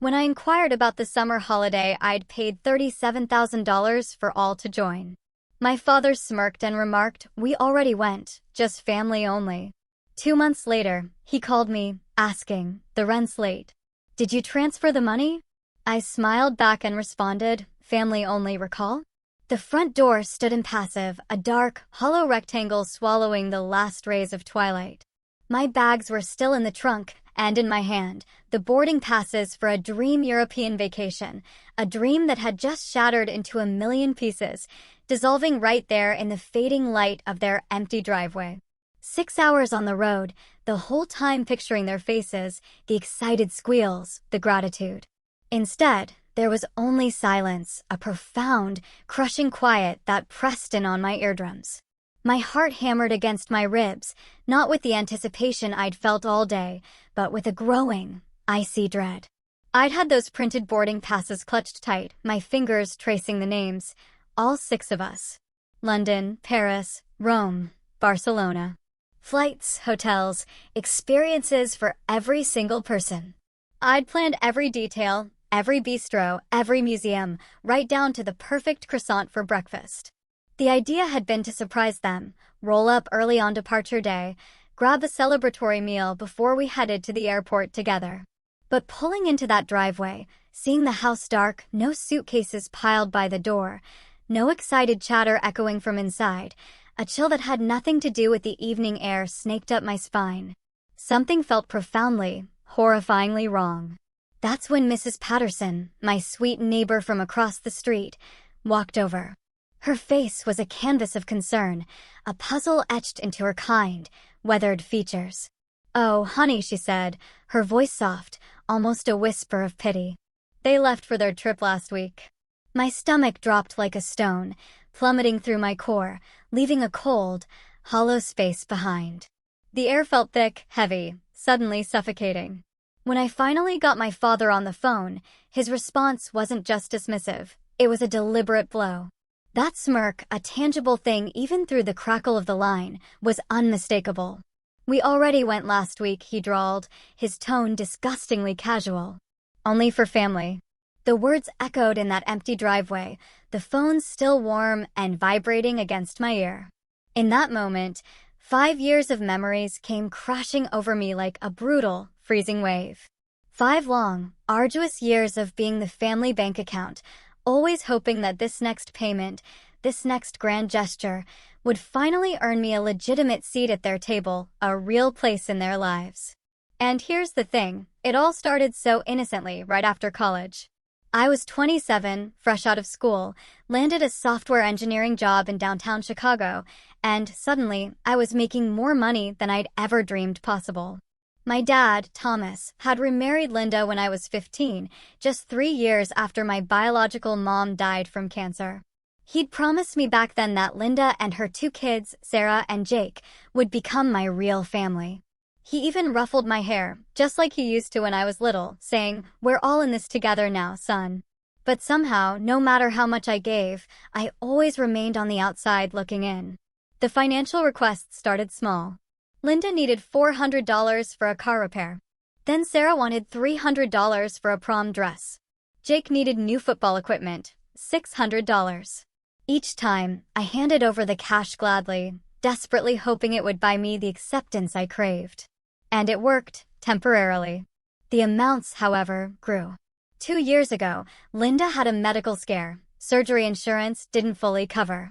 When I inquired about the summer holiday, I'd paid $37,000 for all to join. My father smirked and remarked, "We already went, just family only." 2 months later, he called me, asking, "The rent's late. Did you transfer the money?" I smiled back and responded, "Family only, recall?" The front door stood impassive, a dark, hollow rectangle swallowing the last rays of twilight. My bags were still in the trunk, and in my hand, the boarding passes for a dream European vacation, a dream that had just shattered into a million pieces, dissolving right there in the fading light of their empty driveway. 6 hours on the road, the whole time picturing their faces, the excited squeals, the gratitude. Instead, there was only silence, a profound, crushing quiet that pressed in on my eardrums. My heart hammered against my ribs, not with the anticipation I'd felt all day, but with a growing, icy dread. I'd had those printed boarding passes clutched tight, my fingers tracing the names, all 6 of us. London, Paris, Rome, Barcelona. Flights, hotels, experiences for every single person. I'd planned every detail, every bistro, every museum, right down to the perfect croissant for breakfast. The idea had been to surprise them, roll up early on departure day, grab a celebratory meal before we headed to the airport together. But pulling into that driveway, seeing the house dark, no suitcases piled by the door, no excited chatter echoing from inside, a chill that had nothing to do with the evening air snaked up my spine. Something felt profoundly, horrifyingly wrong. That's when Mrs. Patterson, my sweet neighbor from across the street, walked over. Her face was a canvas of concern, a puzzle etched into her kind, weathered features. "Oh, honey," she said, her voice soft, almost a whisper of pity. "They left for their trip last week." My stomach dropped like a stone, plummeting through my core, leaving a cold, hollow space behind. The air felt thick, heavy, suddenly suffocating. When I finally got my father on the phone, his response wasn't just dismissive, it was a deliberate blow. That smirk, a tangible thing even through the crackle of the line, was unmistakable. "We already went last week," he drawled, his tone disgustingly casual. "Only for family." The words echoed in that empty driveway, the phone still warm and vibrating against my ear. In that moment, 5 years of memories came crashing over me like a brutal, freezing wave. 5 long, arduous years of being the family bank account, always hoping that this next payment, this next grand gesture, would finally earn me a legitimate seat at their table, a real place in their lives. And here's the thing, it all started so innocently right after college. I was 27, fresh out of school, landed a software engineering job in downtown Chicago, and suddenly I was making more money than I'd ever dreamed possible. My dad, Thomas, had remarried Linda when I was 15, just 3 years after my biological mom died from cancer. He'd promised me back then that Linda and her 2 kids, Sarah and Jake, would become my real family. He even ruffled my hair, just like he used to when I was little, saying, "We're all in this together now, son." But somehow, no matter how much I gave, I always remained on the outside looking in. The financial requests started small. Linda needed $400 for a car repair. Then Sarah wanted $300 for a prom dress. Jake needed new football equipment, $600. Each time, I handed over the cash gladly, desperately hoping it would buy me the acceptance I craved. And it worked, temporarily. The amounts, however, grew. 2 years ago, Linda had a medical scare. Surgery insurance didn't fully cover.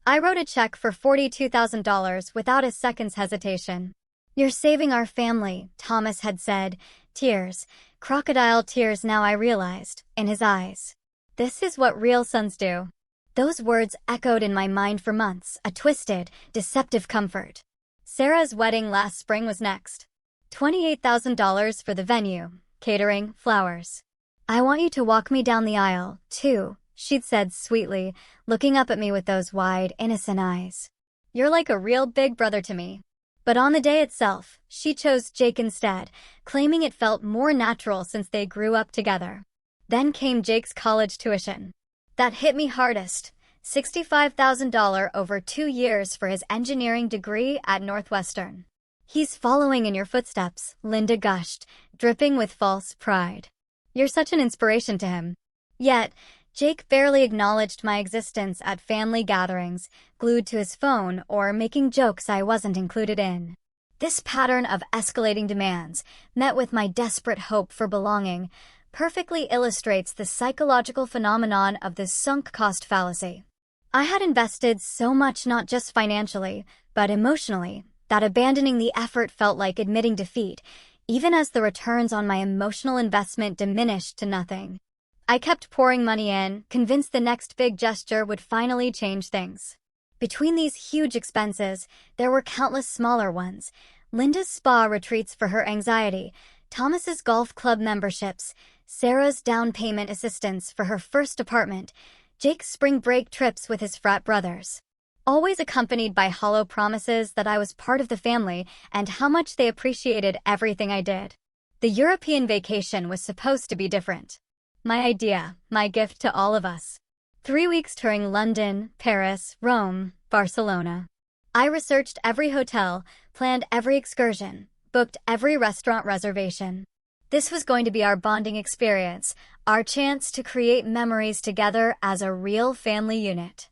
I wrote a check for $42,000 without a second's hesitation. "You're saving our family," Thomas had said, tears, crocodile tears now I realized, in his eyes. This is what real sons do. Those words echoed in my mind for months, a twisted, deceptive comfort. Sarah's wedding last spring was next. $28,000 for the venue, catering, flowers. "I want you to walk me down the aisle, too," she'd said sweetly, looking up at me with those wide, innocent eyes. "You're like a real big brother to me." But on the day itself, she chose Jake instead, claiming it felt more natural since they grew up together. Then came Jake's college tuition. That hit me hardest, $65,000 over 2 years for his engineering degree at Northwestern. "He's following in your footsteps," Linda gushed, dripping with false pride. You're such an inspiration to him. Yet, Jake barely acknowledged my existence at family gatherings, glued to his phone or making jokes I wasn't included in. This pattern of escalating demands, met with my desperate hope for belonging, perfectly illustrates the psychological phenomenon of the sunk cost fallacy. I had invested so much not just financially, but emotionally, that abandoning the effort felt like admitting defeat, even as the returns on my emotional investment diminished to nothing. I kept pouring money in, convinced the next big gesture would finally change things. Between these huge expenses, there were countless smaller ones. Linda's spa retreats for her anxiety, Thomas's golf club memberships, Sarah's down payment assistance for her first apartment, Jake's spring break trips with his frat brothers. Always accompanied by hollow promises that I was part of the family and how much they appreciated everything I did. The European vacation was supposed to be different. My idea, my gift to all of us. 3 weeks touring London, Paris, Rome, Barcelona. I researched every hotel, planned every excursion, booked every restaurant reservation. This was going to be our bonding experience, our chance to create memories together as a real family unit.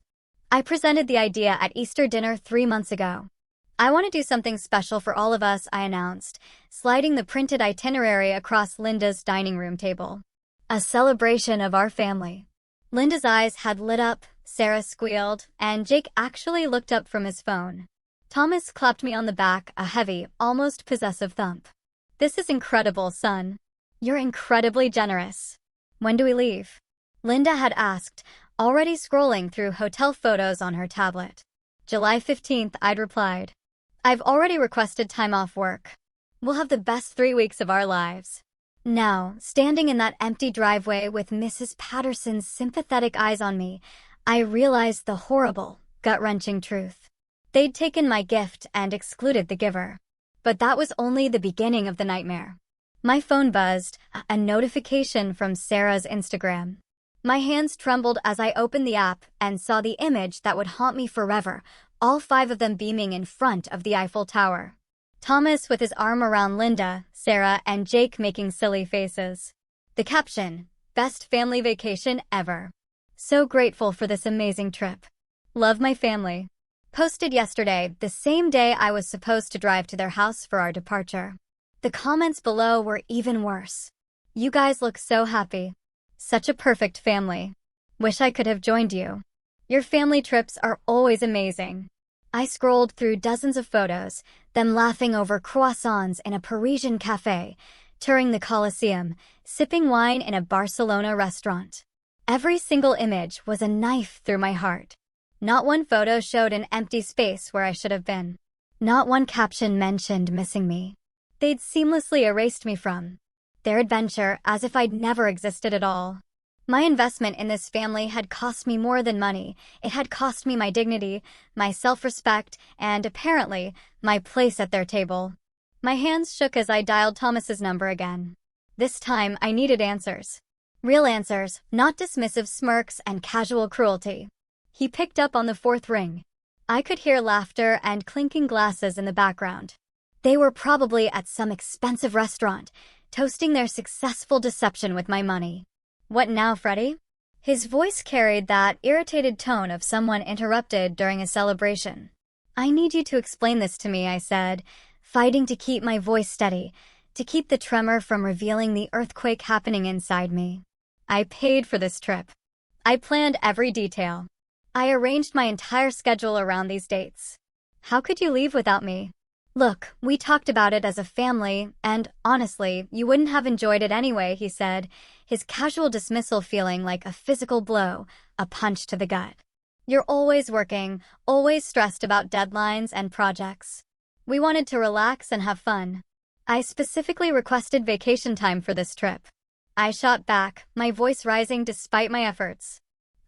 I presented the idea at Easter dinner 3 months ago. I want to do something special for all of us, I announced, sliding the printed itinerary across Linda's dining room table. A celebration of our family. Linda's eyes had lit up, Sarah squealed, and Jake actually looked up from his phone. Thomas clapped me on the back, a heavy, almost possessive thump. This is incredible, son. You're incredibly generous. When do we leave? Linda had asked, already scrolling through hotel photos on her tablet. July 15th, I'd replied. I've already requested time off work. We'll have the best 3 weeks of our lives. Now, standing in that empty driveway with Mrs. Patterson's sympathetic eyes on me, I realized the horrible, gut-wrenching truth. They'd taken my gift and excluded the giver. But that was only the beginning of the nightmare. My phone buzzed, a notification from Sarah's Instagram. My hands trembled as I opened the app and saw the image that would haunt me forever, all 5 of them beaming in front of the Eiffel Tower. Thomas with his arm around Linda, Sarah, and Jake making silly faces. The caption, best family vacation ever. So grateful for this amazing trip. Love my family. Posted yesterday, the same day I was supposed to drive to their house for our departure. The comments below were even worse. You guys look so happy. Such a perfect family. Wish I could have joined you. Your family trips are always amazing. I scrolled through dozens of photos, them laughing over croissants in a Parisian cafe, touring the Colosseum, sipping wine in a Barcelona restaurant. Every single image was a knife through my heart. Not one photo showed an empty space where I should have been. Not one caption mentioned missing me. They'd seamlessly erased me from their adventure as if I'd never existed at all. My investment in this family had cost me more than money. It had cost me my dignity, my self-respect, and, apparently, my place at their table. My hands shook as I dialed Thomas's number again. This time, I needed answers. Real answers, not dismissive smirks and casual cruelty. He picked up on the 4th ring. I could hear laughter and clinking glasses in the background. They were probably at some expensive restaurant, toasting their successful deception with my money. What now, Freddie? His voice carried that irritated tone of someone interrupted during a celebration. I need you to explain this to me, I said, fighting to keep my voice steady, to keep the tremor from revealing the earthquake happening inside me. I paid for this trip. I planned every detail. I arranged my entire schedule around these dates. How could you leave without me? Look, we talked about it as a family, and, honestly, you wouldn't have enjoyed it anyway, he said, his casual dismissal feeling like a physical blow, a punch to the gut. You're always working, always stressed about deadlines and projects. We wanted to relax and have fun. I specifically requested vacation time for this trip. I shot back, my voice rising despite my efforts.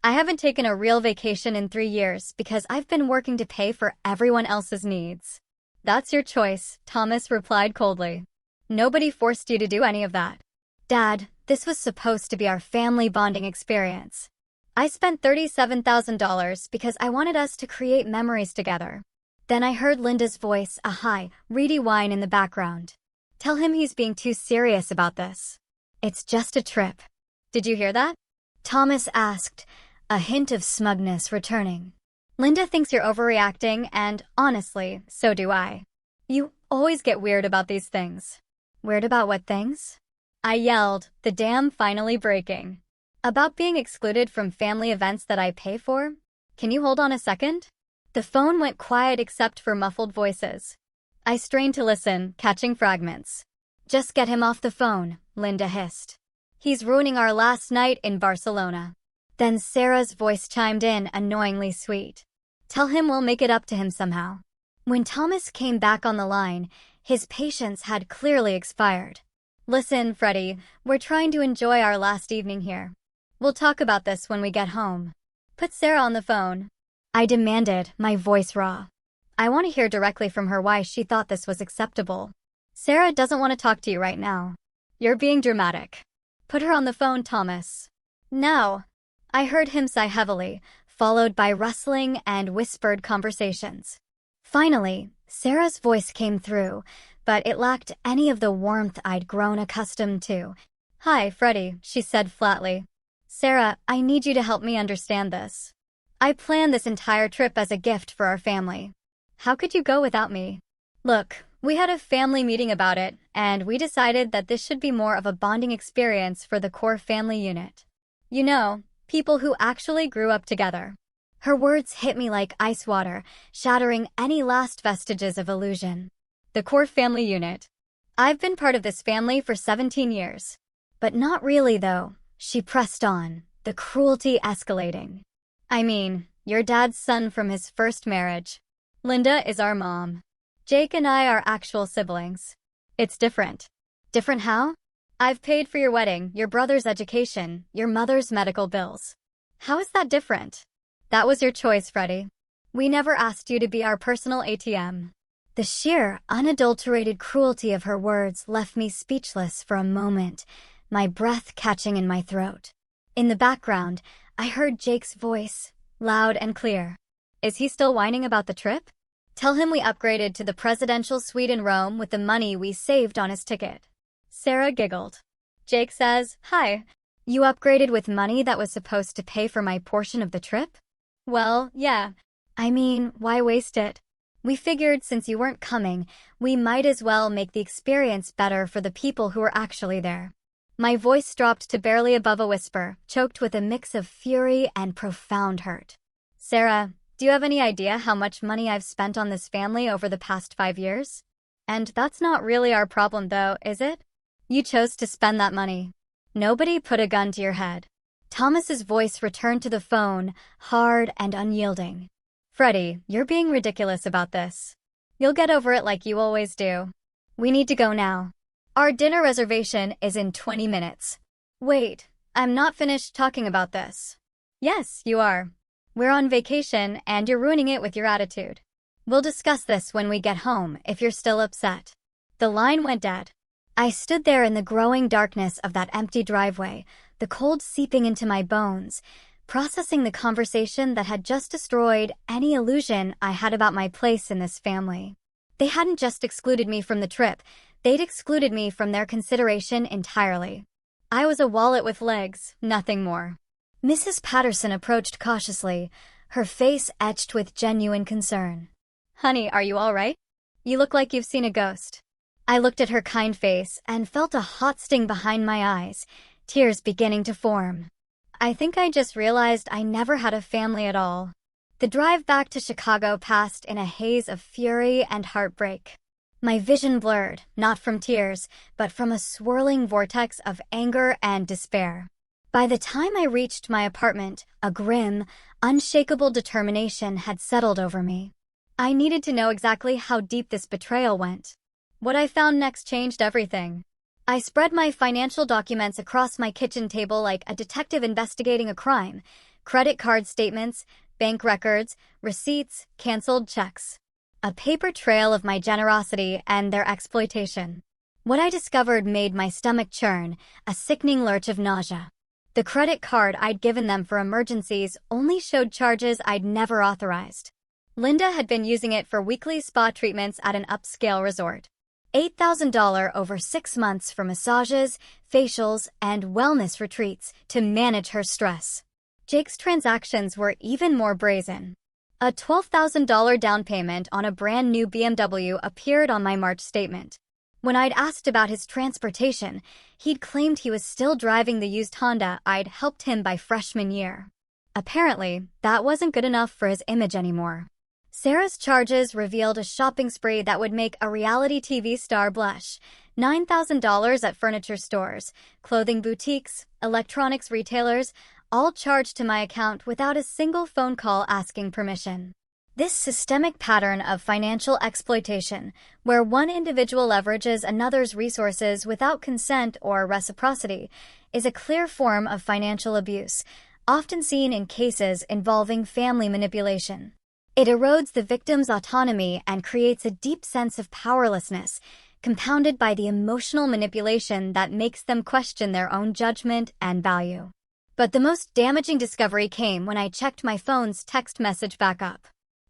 I haven't taken a real vacation in 3 years because I've been working to pay for everyone else's needs. That's your choice, Thomas replied coldly. Nobody forced you to do any of that. Dad, this was supposed to be our family bonding experience. I spent $37,000 because I wanted us to create memories together. Then I heard Linda's voice, a high, reedy whine in the background. Tell him he's being too serious about this. It's just a trip. Did you hear that? Thomas asked, a hint of smugness returning. Linda thinks you're overreacting, and honestly, so do I. You always get weird about these things. Weird about what things? I yelled, the dam finally breaking. About being excluded from family events that I pay for? Can you hold on a second? The phone went quiet except for muffled voices. I strained to listen, catching fragments. Just get him off the phone, Linda hissed. He's ruining our last night in Barcelona. Then Sarah's voice chimed in, annoyingly sweet. Tell him we'll make it up to him somehow. When Thomas came back on the line, his patience had clearly expired. Listen, Freddie, we're trying to enjoy our last evening here. We'll talk about this when we get home. Put Sarah on the phone. I demanded, my voice raw. I want to hear directly from her why she thought this was acceptable. Sarah doesn't want to talk to you right now. You're being dramatic. Put her on the phone, Thomas. No. I heard him sigh heavily, followed by rustling and whispered conversations. Finally, Sarah's voice came through, but it lacked any of the warmth I'd grown accustomed to. Hi, Freddie, she said flatly. Sarah, I need you to help me understand this. I planned this entire trip as a gift for our family. How could you go without me? Look, we had a family meeting about it, and we decided that this should be more of a bonding experience for the core family unit. You know, people who actually grew up together. Her words hit me like ice water, shattering any last vestiges of illusion. The core family unit. I've been part of this family for 17 years. But not really, though, she pressed on, the cruelty escalating. I mean, your dad's son from his first marriage. Linda is our mom. Jake and I are actual siblings. It's different. Different how? I've paid for your wedding, your brother's education, your mother's medical bills. How is that different? That was your choice, Freddie. We never asked you to be our personal ATM. The sheer, unadulterated cruelty of her words left me speechless for a moment, my breath catching in my throat. In the background, I heard Jake's voice, loud and clear. Is he still whining about the trip? Tell him we upgraded to the presidential suite in Rome with the money we saved on his ticket. Sarah giggled. Jake says, Hi, you upgraded with money that was supposed to pay for my portion of the trip? Well, yeah. I mean, why waste it? We figured since you weren't coming, we might as well make the experience better for the people who were actually there. My voice dropped to barely above a whisper, choked with a mix of fury and profound hurt. Sarah, do you have any idea how much money I've spent on this family over the past 5 years? And that's not really our problem though, is it? You chose to spend that money. Nobody put a gun to your head. Thomas's voice returned to the phone, hard and unyielding. Freddie, you're being ridiculous about this. You'll get over it like you always do. We need to go now. Our dinner reservation is in 20 minutes. Wait, I'm not finished talking about this. Yes, you are. We're on vacation and you're ruining it with your attitude. We'll discuss this when we get home if you're still upset. The line went dead. I stood there in the growing darkness of that empty driveway, the cold seeping into my bones, processing the conversation that had just destroyed any illusion I had about my place in this family. They hadn't just excluded me from the trip, they'd excluded me from their consideration entirely. I was a wallet with legs, nothing more. Mrs. Patterson approached cautiously, her face etched with genuine concern. Honey, are you all right? You look like you've seen a ghost. I looked at her kind face and felt a hot sting behind my eyes, tears beginning to form. I think I just realized I never had a family at all. The drive back to Chicago passed in a haze of fury and heartbreak. My vision blurred, not from tears, but from a swirling vortex of anger and despair. By the time I reached my apartment, a grim, unshakable determination had settled over me. I needed to know exactly how deep this betrayal went. What I found next changed everything. I spread my financial documents across my kitchen table like a detective investigating a crime. Credit card statements, bank records, receipts, canceled checks. A paper trail of my generosity and their exploitation. What I discovered made my stomach churn, a sickening lurch of nausea. The credit card I'd given them for emergencies only showed charges I'd never authorized. Linda had been using it for weekly spa treatments at an upscale resort. $8,000 over 6 months for massages, facials, and wellness retreats to manage her stress. Jake's transactions were even more brazen. A $12,000 down payment on a brand new BMW appeared on my March statement. When I'd asked about his transportation, he'd claimed he was still driving the used Honda I'd helped him buy freshman year. Apparently, that wasn't good enough for his image anymore. Sarah's charges revealed a shopping spree that would make a reality TV star blush. $9,000 at furniture stores, clothing boutiques, electronics retailers, all charged to my account without a single phone call asking permission. This systemic pattern of financial exploitation, where one individual leverages another's resources without consent or reciprocity, is a clear form of financial abuse, often seen in cases involving family manipulation. It erodes the victim's autonomy and creates a deep sense of powerlessness, compounded by the emotional manipulation that makes them question their own judgment and value. But the most damaging discovery came when I checked my phone's text message backup.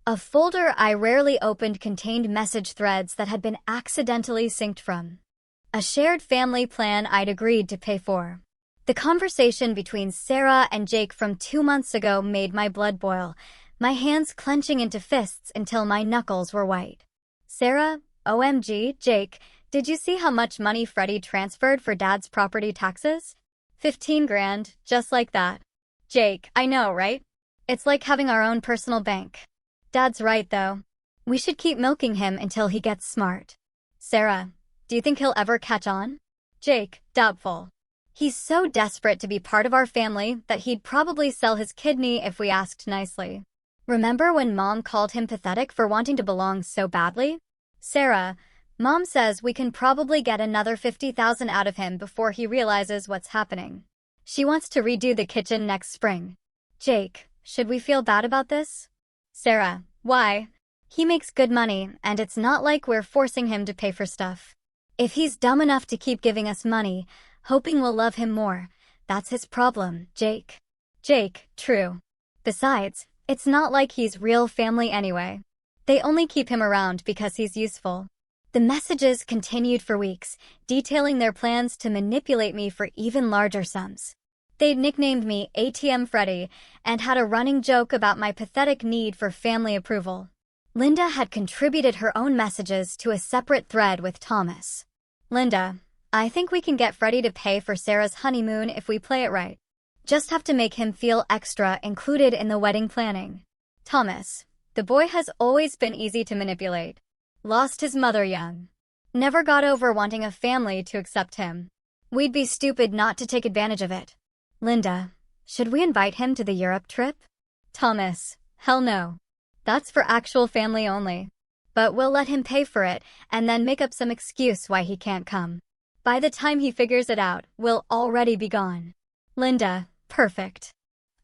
A folder I rarely opened contained message threads that had been accidentally synced from a shared family plan I'd agreed to pay for. The conversation between Sarah and Jake from 2 months ago made my blood boil, my hands clenching into fists until my knuckles were white. Sarah, OMG, Jake, did you see how much money Freddie transferred for Dad's property taxes? 15 grand, just like that. Jake, I know, right? It's like having our own personal bank. Dad's right, though. We should keep milking him until he gets smart. Sarah, do you think he'll ever catch on? Jake, doubtful. He's so desperate to be part of our family that he'd probably sell his kidney if we asked nicely. Remember when Mom called him pathetic for wanting to belong so badly? Sarah, Mom says we can probably get another $50,000 out of him before he realizes what's happening. She wants to redo the kitchen next spring. Jake, should we feel bad about this? Sarah, why? He makes good money, and it's not like we're forcing him to pay for stuff. If he's dumb enough to keep giving us money, hoping we'll love him more, that's his problem, Jake. Jake, true. Besides, it's not like he's real family anyway. They only keep him around because he's useful. The messages continued for weeks, detailing their plans to manipulate me for even larger sums. They'd nicknamed me ATM Freddy and had a running joke about my pathetic need for family approval. Linda had contributed her own messages to a separate thread with Thomas. Linda, I think we can get Freddy to pay for Sarah's honeymoon if we play it right. Just have to make him feel extra included in the wedding planning. Thomas, the boy has always been easy to manipulate. Lost his mother young. Never got over wanting a family to accept him. We'd be stupid not to take advantage of it. Linda, should we invite him to the Europe trip? Thomas, hell no. That's for actual family only. But we'll let him pay for it and then make up some excuse why he can't come. By the time he figures it out, we'll already be gone. Linda, perfect.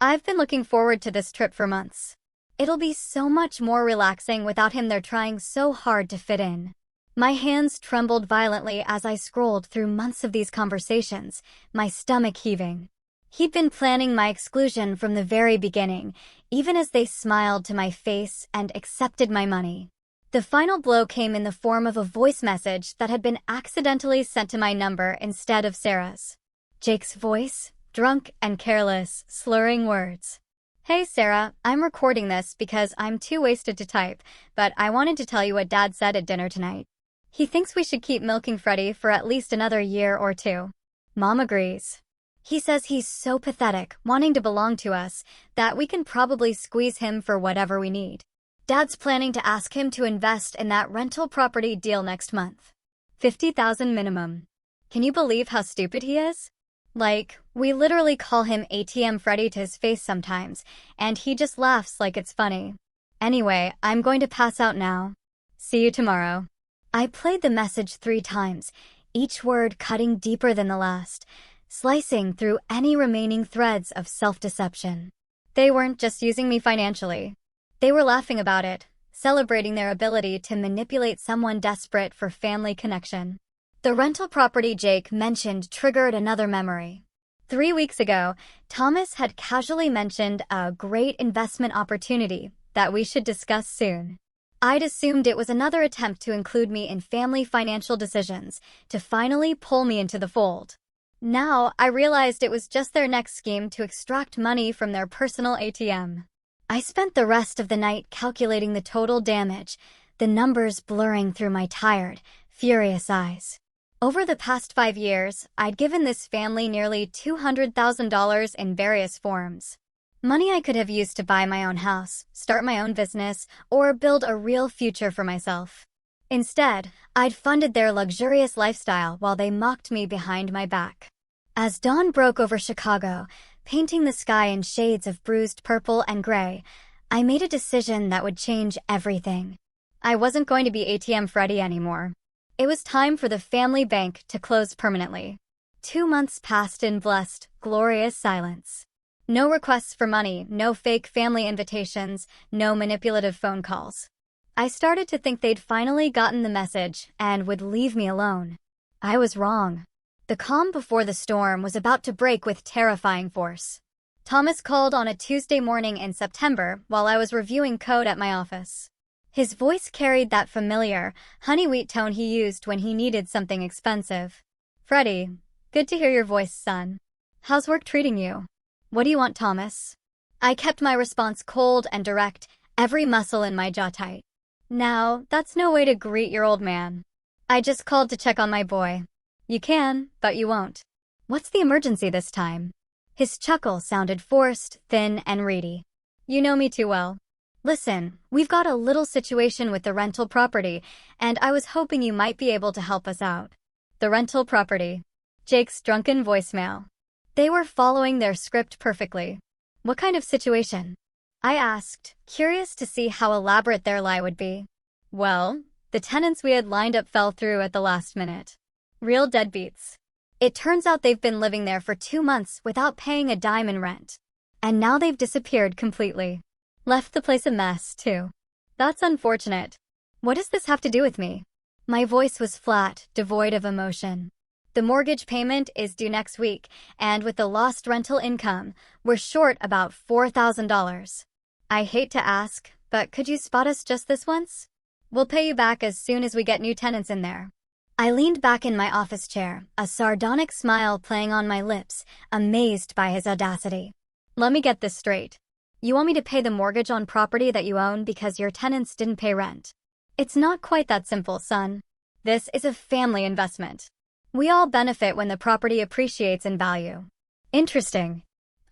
I've been looking forward to this trip for months. It'll be so much more relaxing without him there trying so hard to fit in. My hands trembled violently as I scrolled through months of these conversations, my stomach heaving. He'd been planning my exclusion from the very beginning, even as they smiled to my face and accepted my money. The final blow came in the form of a voice message that had been accidentally sent to my number instead of Sarah's. Jake's voice, drunk and careless, slurring words. Hey Sarah, I'm recording this because I'm too wasted to type, but I wanted to tell you what Dad said at dinner tonight. He thinks we should keep milking Freddie for at least another year or two. Mom agrees. He says he's so pathetic, wanting to belong to us, that we can probably squeeze him for whatever we need. Dad's planning to ask him to invest in that rental property deal next month. $50,000 minimum. Can you believe how stupid he is? Like, we literally call him ATM Freddy to his face sometimes, and he just laughs like it's funny. Anyway, I'm going to pass out now. See you tomorrow. I played the message 3 times, each word cutting deeper than the last, slicing through any remaining threads of self-deception. They weren't just using me financially. They were laughing about it, celebrating their ability to manipulate someone desperate for family connection. The rental property Jake mentioned triggered another memory. 3 weeks ago, Thomas had casually mentioned a great investment opportunity that we should discuss soon. I'd assumed it was another attempt to include me in family financial decisions, to finally pull me into the fold. Now, I realized it was just their next scheme to extract money from their personal ATM. I spent the rest of the night calculating the total damage, the numbers blurring through my tired, furious eyes. Over the past 5 years, I'd given this family nearly $200,000 in various forms. Money I could have used to buy my own house, start my own business, or build a real future for myself. Instead, I'd funded their luxurious lifestyle while they mocked me behind my back. As dawn broke over Chicago, painting the sky in shades of bruised purple and gray, I made a decision that would change everything. I wasn't going to be ATM Freddy anymore. It was time for the family bank to close permanently. 2 months passed in blessed, glorious silence. No requests for money, no fake family invitations, no manipulative phone calls. I started to think they'd finally gotten the message and would leave me alone. I was wrong. The calm before the storm was about to break with terrifying force. Thomas called on a Tuesday morning in September while I was reviewing code at my office. His voice carried that familiar, honey-wheat tone he used when he needed something expensive. "Freddy, good to hear your voice, son. How's work treating you? What do you want, Thomas?" I kept my response cold and direct, every muscle in my jaw tight. Now, that's no way to greet your old man. "I just called to check on my boy." "You can, but you won't." "What's the emergency this time?" His chuckle sounded forced, thin, and reedy. "You know me too well. Listen, we've got a little situation with the rental property, and I was hoping you might be able to help us out." The rental property. Jake's drunken voicemail. They were following their script perfectly. "What kind of situation?" I asked, curious to see how elaborate their lie would be. "Well, the tenants we had lined up fell through at the last minute. Real deadbeats. It turns out they've been living there for 2 months without paying a dime in rent. And now they've disappeared completely. Left the place a mess, too. That's unfortunate. What does this have to do with me?" My voice was flat, devoid of emotion. "The mortgage payment is due next week, and with the lost rental income, we're short about $4,000. I hate to ask, but could you spot us just this once? We'll pay you back as soon as we get new tenants in there." I leaned back in my office chair, a sardonic smile playing on my lips, amazed by his audacity. "Let me get this straight. You want me to pay the mortgage on property that you own because your tenants didn't pay rent? It's not quite that simple, son. This is a family investment. We all benefit when the property appreciates in value." "Interesting.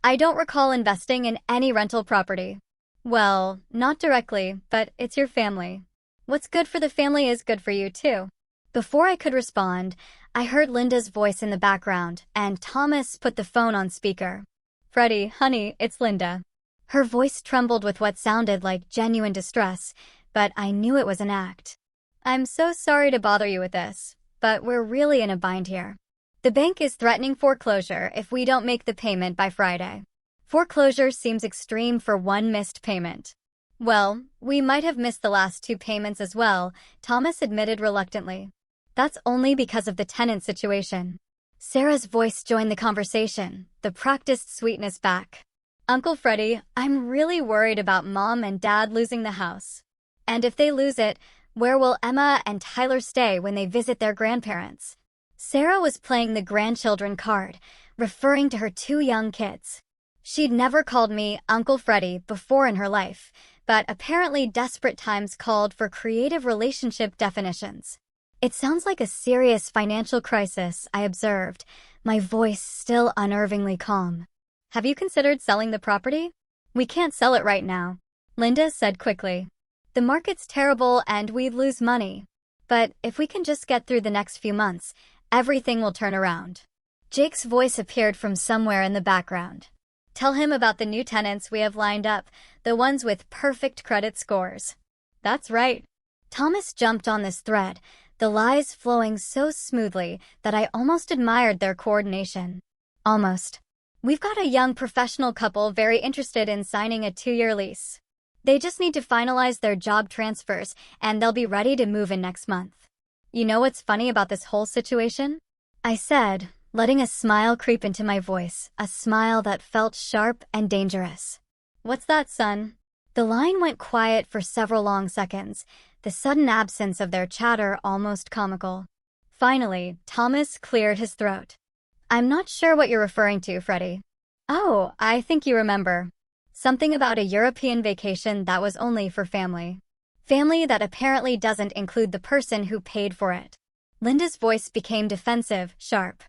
I don't recall investing in any rental property." "Well, not directly, but it's your family. What's good for the family is good for you, too." Before I could respond, I heard Linda's voice in the background, and Thomas put the phone on speaker. "Freddy, honey, it's Linda." Her voice trembled with what sounded like genuine distress, but I knew it was an act. "I'm so sorry to bother you with this, but we're really in a bind here. The bank is threatening foreclosure if we don't make the payment by Friday. Foreclosure seems extreme for one missed payment." "Well, we might have missed the last 2 payments as well," Thomas admitted reluctantly. "That's only because of the tenant situation." Sarah's voice joined the conversation, the practiced sweetness back. "Uncle Freddy, I'm really worried about Mom and Dad losing the house. And if they lose it, where will Emma and Tyler stay when they visit their grandparents?" Sarah was playing the grandchildren card, referring to her 2 young kids. She'd never called me Uncle Freddy before in her life, but apparently desperate times called for creative relationship definitions. "It sounds like a serious financial crisis," I observed, my voice still unnervingly calm. "Have you considered selling the property?" "We can't sell it right now," Linda said quickly. "The market's terrible and we'd lose money. But if we can just get through the next few months, everything will turn around." Jake's voice appeared from somewhere in the background. "Tell him about the new tenants we have lined up, the ones with perfect credit scores." "That's right." Thomas jumped on this thread, the lies flowing so smoothly that I almost admired their coordination. Almost. "We've got a young professional couple very interested in signing a 2-year lease. They just need to finalize their job transfers, and they'll be ready to move in next month." "You know what's funny about this whole situation?" I said, letting a smile creep into my voice, a smile that felt sharp and dangerous. "What's that, son?" The line went quiet for several long seconds, the sudden absence of their chatter almost comical. Finally, Thomas cleared his throat. I'm not sure what you're referring to, Freddie. Oh, I think you remember. Something about a European vacation that was only for family. Family that apparently doesn't include the person who paid for it. Linda's voice became defensive, sharp.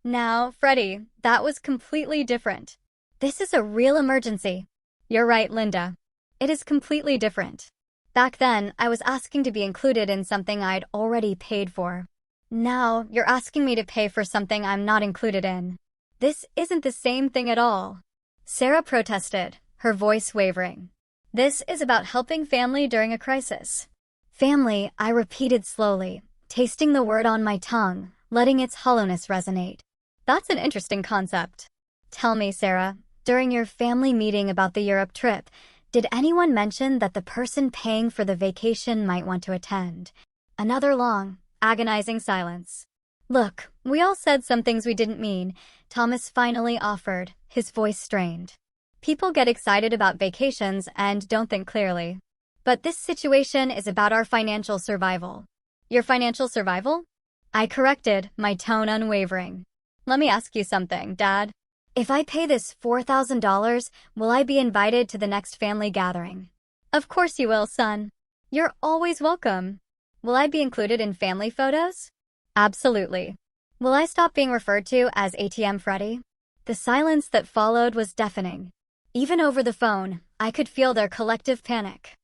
Now, Freddie, that was completely different. This is a real emergency. You're right, Linda. It is completely different. Back then, I was asking to be included in something I'd already paid for. Now, you're asking me to pay for something I'm not included in. This isn't the same thing at all. Sarah protested, her voice wavering. This is about helping family during a crisis. Family, I repeated slowly, tasting the word on my tongue, letting its hollowness resonate. That's an interesting concept. Tell me, Sarah, during your family meeting about the Europe trip, did anyone mention that the person paying for the vacation might want to attend? Another long, agonizing silence. Look, we all said some things we didn't mean, Thomas finally offered, his voice strained. People get excited about vacations and don't think clearly. But this situation is about our financial survival. Your financial survival? I corrected, my tone unwavering. Let me ask you something, Dad. If I pay this $4,000, will I be invited to the next family gathering? Of course you will, son. You're always welcome. Will I be included in family photos? Absolutely. Will I stop being referred to as ATM Freddie? The silence that followed was deafening. Even over the phone, I could feel their collective panic.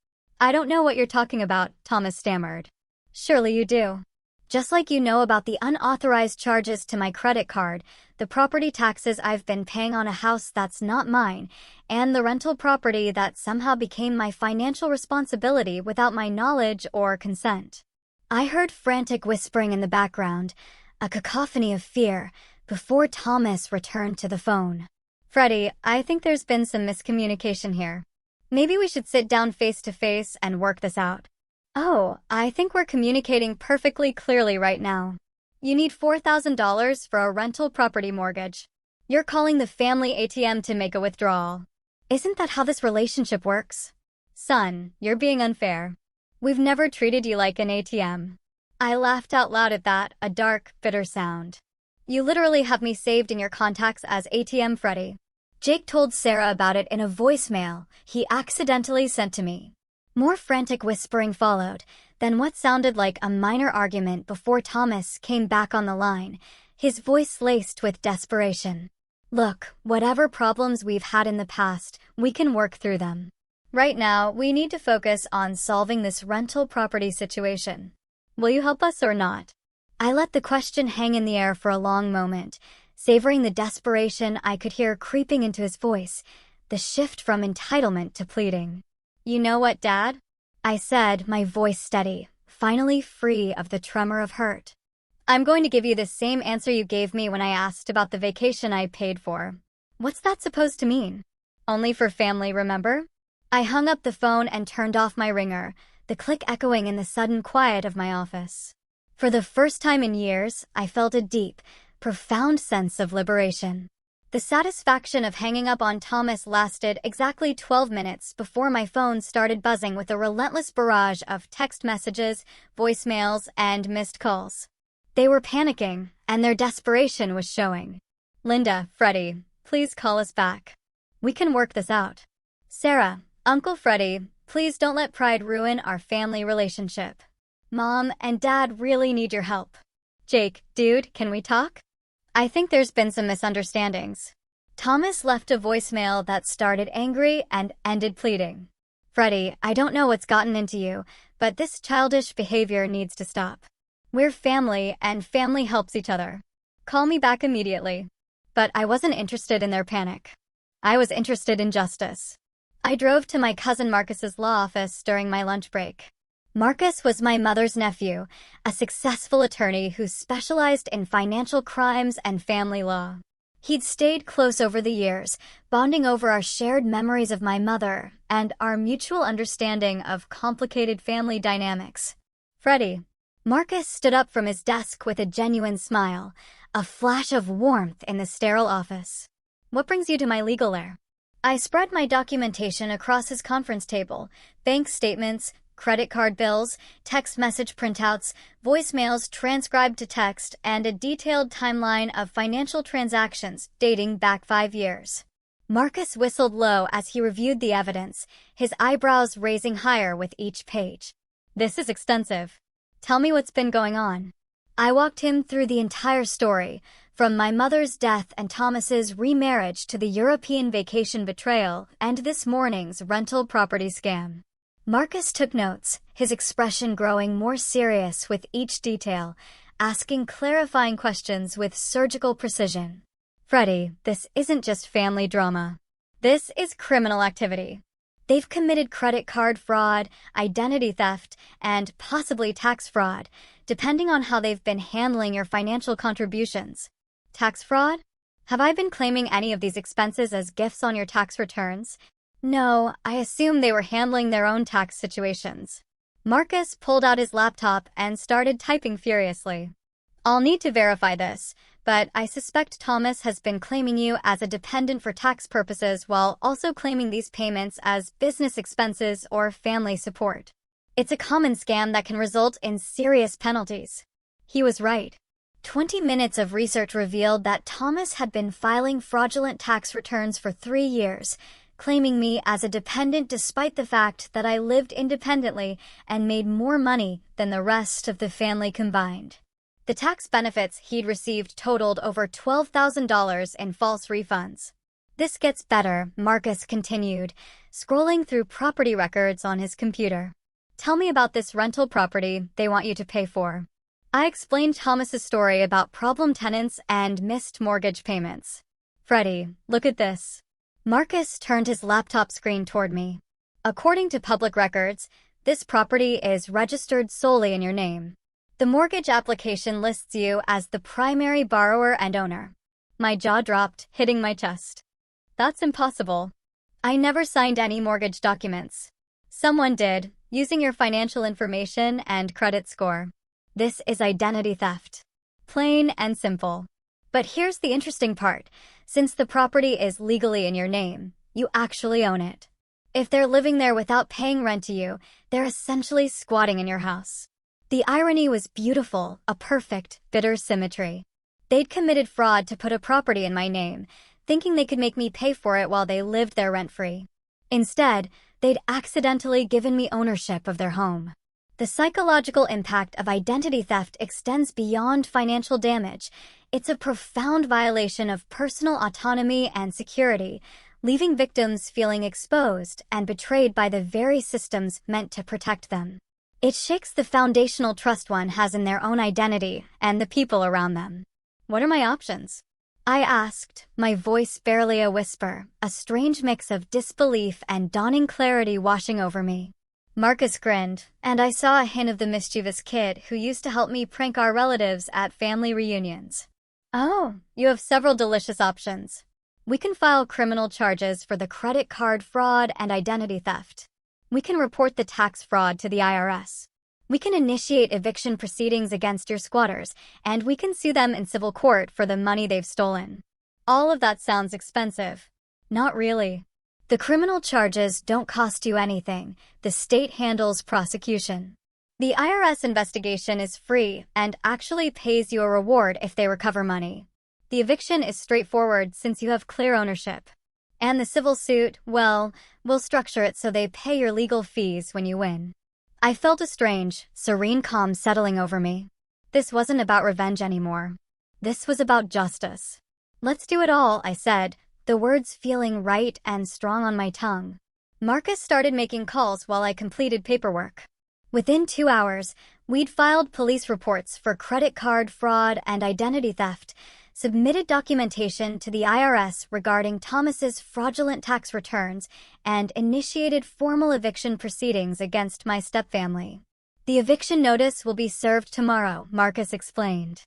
I don't know what you're talking about, Thomas stammered. Surely you do. Just like you know about the unauthorized charges to my credit card, the property taxes I've been paying on a house that's not mine, and the rental property that somehow became my financial responsibility without my knowledge or consent. I heard frantic whispering in the background, a cacophony of fear, before Thomas returned to the phone. Freddie, I think there's been some miscommunication here. Maybe we should sit down face to face and work this out. Oh, I think we're communicating perfectly clearly right now. You need $4,000 for a rental property mortgage. You're calling the family ATM to make a withdrawal. Isn't that how this relationship works? Son, you're being unfair. We've never treated you like an ATM. I laughed out loud at that, a dark, bitter sound. You literally have me saved in your contacts as ATM Freddie. Jake told Sarah about it in a voicemail he accidentally sent to me. More frantic whispering followed, then what sounded like a minor argument before Thomas came back on the line, his voice laced with desperation. Look, whatever problems we've had in the past, we can work through them. Right now, we need to focus on solving this rental property situation. Will you help us or not? I let the question hang in the air for a long moment, savoring the desperation I could hear creeping into his voice, the shift from entitlement to pleading. You know what, Dad? I said, my voice steady, finally free of the tremor of hurt. I'm going to give you the same answer you gave me when I asked about the vacation I paid for. What's that supposed to mean? Only for family, remember? I hung up the phone and turned off my ringer, the click echoing in the sudden quiet of my office. For the first time in years, I felt a deep, profound sense of liberation. The satisfaction of hanging up on Thomas lasted exactly 12 minutes before my phone started buzzing with a relentless barrage of text messages, voicemails, and missed calls. They were panicking, and their desperation was showing. Linda, Freddie, please call us back. We can work this out. Sarah, Uncle Freddie, please don't let pride ruin our family relationship. Mom and Dad really need your help. Jake, dude, can we talk? I think there's been some misunderstandings. Thomas left a voicemail that started angry and ended pleading. Freddie, I don't know what's gotten into you, but this childish behavior needs to stop. We're family, and family helps each other. Call me back immediately. But I wasn't interested in their panic. I was interested in justice. I drove to my cousin Marcus's law office during my lunch break. Marcus was my mother's nephew, a successful attorney who specialized in financial crimes and family law. He'd stayed close over the years, bonding over our shared memories of my mother and our mutual understanding of complicated family dynamics. Freddie. Marcus stood up from his desk with a genuine smile, a flash of warmth in the sterile office. What brings you to my legal lair? I spread my documentation across his conference table: bank statements, credit card bills, text message printouts, voicemails transcribed to text, and a detailed timeline of financial transactions dating back 5 years. Marcus whistled low as he reviewed the evidence, his eyebrows raising higher with each page. This is extensive. Tell me what's been going on. I walked him through the entire story, from my mother's death and Thomas's remarriage to the European vacation betrayal and this morning's rental property scam. Marcus took notes, his expression growing more serious with each detail, asking clarifying questions with surgical precision. Freddie, this isn't just family drama. This is criminal activity. They've committed credit card fraud, identity theft, and possibly tax fraud, depending on how they've been handling your financial contributions. Tax fraud? Have I been claiming any of these expenses as gifts on your tax returns? No, I assume they were handling their own tax situations. Marcus pulled out his laptop and started typing furiously. I'll need to verify this, but I suspect Thomas has been claiming you as a dependent for tax purposes while also claiming these payments as business expenses or family support. It's a common scam that can result in serious penalties. He was right. 20 minutes of research revealed that Thomas had been filing fraudulent tax returns for 3 years, claiming me as a dependent despite the fact that I lived independently and made more money than the rest of the family combined. The tax benefits he'd received totaled over $12,000 in false refunds. This gets better, Marcus continued, scrolling through property records on his computer. Tell me about this rental property they want you to pay for. I explained Thomas's story about problem tenants and missed mortgage payments. Freddie, look at this. Marcus turned his laptop screen toward me. According to public records, this property is registered solely in your name. The mortgage application lists you as the primary borrower and owner. My jaw dropped, hitting my chest. That's impossible. I never signed any mortgage documents. Someone did, using your financial information and credit score. This is identity theft. Plain and simple. But here's the interesting part. Since the property is legally in your name, you actually own it. If they're living there without paying rent to you, they're essentially squatting in your house. The irony was beautiful, a perfect, bitter symmetry. They'd committed fraud to put a property in my name, thinking they could make me pay for it while they lived there rent-free. Instead, they'd accidentally given me ownership of their home. The psychological impact of identity theft extends beyond financial damage. It's a profound violation of personal autonomy and security, leaving victims feeling exposed and betrayed by the very systems meant to protect them. It shakes the foundational trust one has in their own identity and the people around them. What are my options? I asked, my voice barely a whisper, a strange mix of disbelief and dawning clarity washing over me. Marcus grinned, and I saw a hint of the mischievous kid who used to help me prank our relatives at family reunions. Oh, you have several delicious options. We can file criminal charges for the credit card fraud and identity theft. We can report the tax fraud to the IRS. We can initiate eviction proceedings against your squatters, and we can sue them in civil court for the money they've stolen. All of that sounds expensive. Not really. The criminal charges don't cost you anything. The state handles prosecution. The IRS investigation is free and actually pays you a reward if they recover money. The eviction is straightforward since you have clear ownership. And the civil suit, well, we'll structure it so they pay your legal fees when you win. I felt a strange, serene calm settling over me. This wasn't about revenge anymore. This was about justice. Let's do it all, I said, the words feeling right and strong on my tongue. Marcus started making calls while I completed paperwork. Within 2 hours, we'd filed police reports for credit card fraud and identity theft, submitted documentation to the IRS regarding Thomas's fraudulent tax returns, and initiated formal eviction proceedings against my stepfamily. The eviction notice will be served tomorrow, Marcus explained.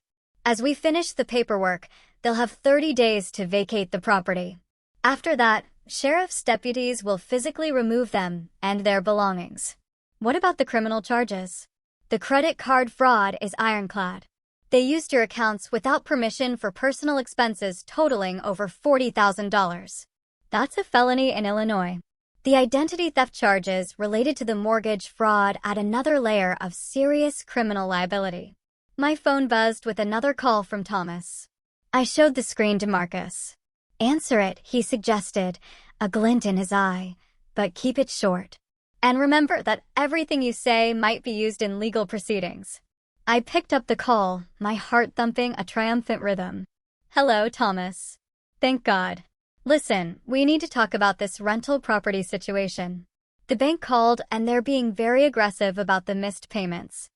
As we finish the paperwork, they'll have 30 days to vacate the property. After that, sheriff's deputies will physically remove them and their belongings. What about the criminal charges? The credit card fraud is ironclad. They used your accounts without permission for personal expenses totaling over $40,000. That's a felony in Illinois. The identity theft charges related to the mortgage fraud add another layer of serious criminal liability. My phone buzzed with another call from Thomas. I showed the screen to Marcus. Answer it, he suggested, a glint in his eye, but keep it short. And remember that everything you say might be used in legal proceedings. I picked up the call, my heart thumping a triumphant rhythm. Hello, Thomas. Thank God. Listen, we need to talk about this rental property situation. The bank called and they're being very aggressive about the missed payments.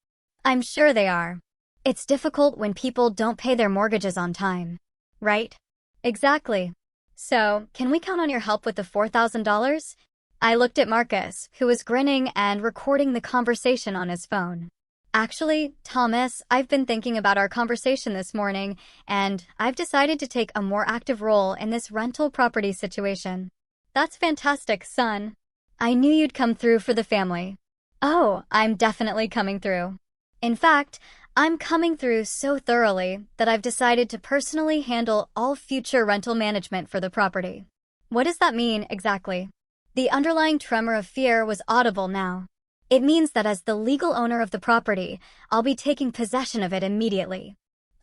I'm sure they are. It's difficult when people don't pay their mortgages on time. Right? Exactly. So, can we count on your help with the $4,000? I looked at Marcus, who was grinning and recording the conversation on his phone. Actually, Thomas, I've been thinking about our conversation this morning, and I've decided to take a more active role in this rental property situation. That's fantastic, son. I knew you'd come through for the family. Oh, I'm definitely coming through. In fact, I'm coming through so thoroughly that I've decided to personally handle all future rental management for the property. What does that mean exactly? The underlying tremor of fear was audible now. It means that as the legal owner of the property, I'll be taking possession of it immediately.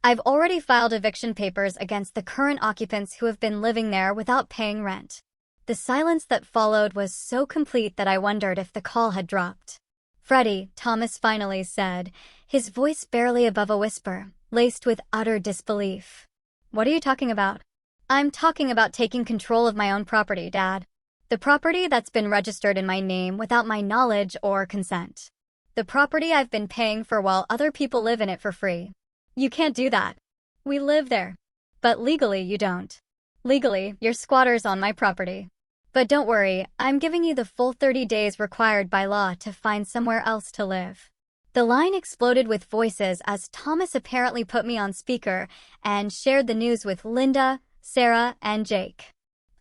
I've already filed eviction papers against the current occupants who have been living there without paying rent. The silence that followed was so complete that I wondered if the call had dropped. Freddie, Thomas finally said, his voice barely above a whisper, laced with utter disbelief. What are you talking about? I'm talking about taking control of my own property, Dad. The property that's been registered in my name without my knowledge or consent. The property I've been paying for while other people live in it for free. You can't do that. We live there. But legally, you don't. Legally, you're squatters on my property. But don't worry, I'm giving you the full 30 days required by law to find somewhere else to live. The line exploded with voices as Thomas apparently put me on speaker and shared the news with Linda, Sarah, and Jake.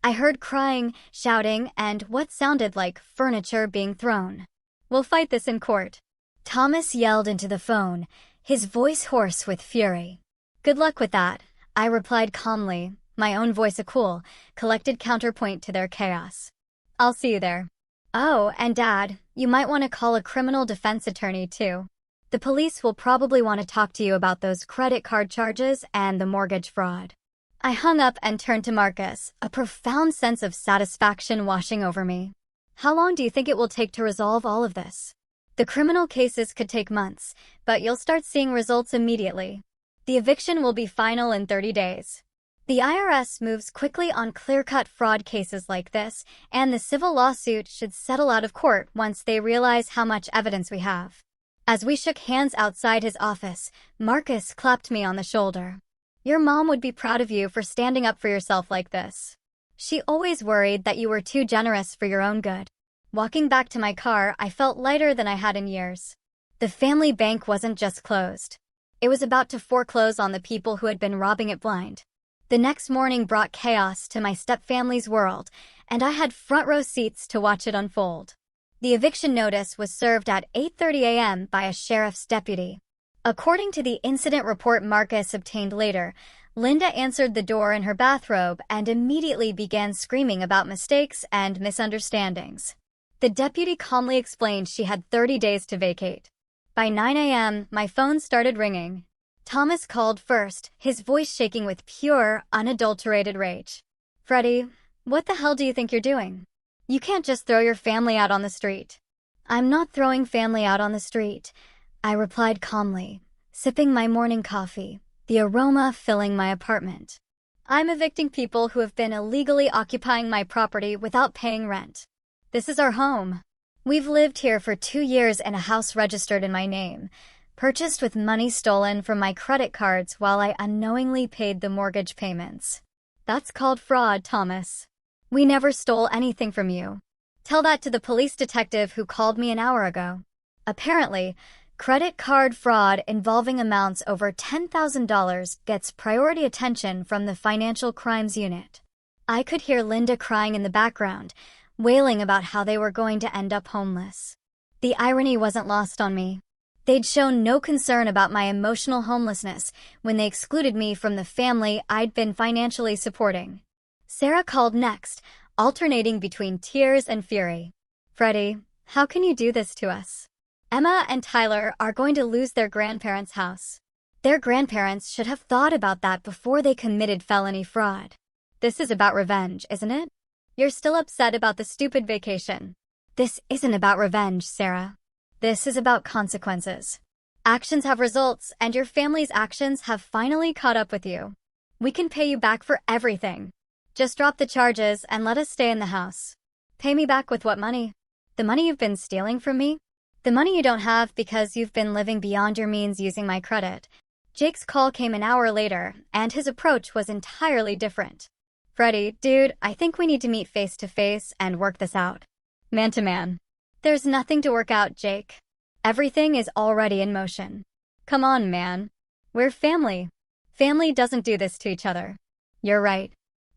I heard crying, shouting, and what sounded like furniture being thrown. We'll fight this in court. Thomas yelled into the phone, his voice hoarse with fury. Good luck with that, I replied calmly, my own voice a cool, collected counterpoint to their chaos. I'll see you there. Oh, and Dad, you might want to call a criminal defense attorney too. The police will probably want to talk to you about those credit card charges and the mortgage fraud. I hung up and turned to Marcus, a profound sense of satisfaction washing over me. How long do you think it will take to resolve all of this? The criminal cases could take months, but you'll start seeing results immediately. The eviction will be final in 30 days. The IRS moves quickly on clear-cut fraud cases like this, and the civil lawsuit should settle out of court once they realize how much evidence we have. As we shook hands outside his office, Marcus clapped me on the shoulder. Your mom would be proud of you for standing up for yourself like this. She always worried that you were too generous for your own good. Walking back to my car, I felt lighter than I had in years. The family bank wasn't just closed. It was about to foreclose on the people who had been robbing it blind. The next morning brought chaos to my stepfamily's world, and I had front-row seats to watch it unfold. The eviction notice was served at 8:30 a.m. by a sheriff's deputy. According to the incident report Marcus obtained later, Linda answered the door in her bathrobe and immediately began screaming about mistakes and misunderstandings. The deputy calmly explained she had 30 days to vacate. By 9 a.m., my phone started ringing. Thomas called first, his voice shaking with pure, unadulterated rage. Freddie, what the hell do you think you're doing? You can't just throw your family out on the street. I'm not throwing family out on the street, I replied calmly, sipping my morning coffee, the aroma filling my apartment. I'm evicting people who have been illegally occupying my property without paying rent. This is our home. We've lived here for 2 years in a house registered in my name, purchased with money stolen from my credit cards while I unknowingly paid the mortgage payments. That's called fraud, Thomas. We never stole anything from you. Tell that to the police detective who called me an hour ago. Apparently, credit card fraud involving amounts over $10,000 gets priority attention from the Financial Crimes Unit. I could hear Linda crying in the background, wailing about how they were going to end up homeless. The irony wasn't lost on me. They'd shown no concern about my emotional homelessness when they excluded me from the family I'd been financially supporting. Sarah called next, alternating between tears and fury. Freddie, how can you do this to us? Emma and Tyler are going to lose their grandparents' house. Their grandparents should have thought about that before they committed felony fraud. This is about revenge, isn't it? You're still upset about the stupid vacation. This isn't about revenge, Sarah. This is about consequences. Actions have results, and your family's actions have finally caught up with you. We can pay you back for everything. Just drop the charges and let us stay in the house. Pay me back with what money? The money you've been stealing from me? The money you don't have because you've been living beyond your means using my credit. Jake's call came an hour later, and his approach was entirely different. Freddie, dude, I think we need to meet face to face and work this out. Man to man. There's nothing to work out, Jake. Everything is already in motion. Come on, man. We're family. Family doesn't do this to each other. You're right.